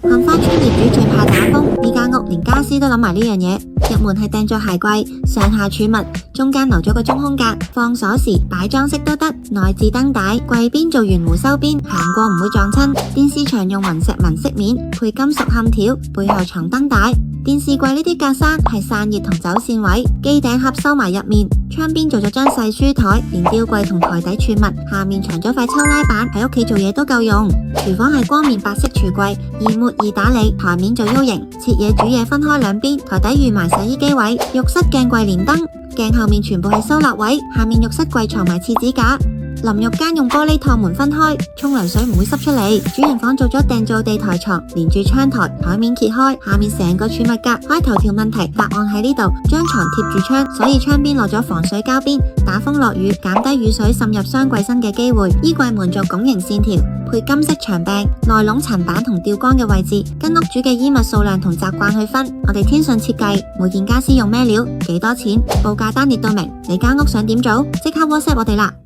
杏花村業主最怕打風，呢間屋連家私都諗埋呢樣嘢。入門係訂咗鞋櫃，上下儲物，中間留咗個中空格，放鎖匙、擺裝飾都得。內置燈帶，櫃邊做圓弧收邊，行過唔會撞親。電視牆用雲石紋飾面，配金屬嵌條，背後藏燈帶。電視櫃呢啲格柵係散熱同走線位，機頂盒收埋入面。窗邊做咗張細書台，連吊櫃同台底儲物，下面藏咗塊抽拉板，喺屋企做嘢都夠用。廚房係光面白色櫥櫃，易抹易打理，台面做 U 型，切嘢煮嘢分開兩邊，台底預埋洗衣機位，浴室鏡櫃連燈，鏡後面全部係收納位，下面浴室櫃藏埋廁紙架。淋浴間用玻璃趟門分開，沖涼水唔會濕出嚟。主人房做咗訂造地台床，連住窗台，台面揭開，下面成個儲物格。開頭條問題答案喺呢度，張床貼住窗，所以窗邊落咗防水膠邊，打風落雨減低雨水滲入雙櫃身嘅機會。衣櫃門做拱形線條，配金色長柄，內籠層板同吊杆嘅位置，跟屋主嘅衣物數量同習慣去分。我哋天信設計，每件家私用咩料，幾多錢，報價單列到明。你間屋想點做？即刻 WhatsApp 我哋啦！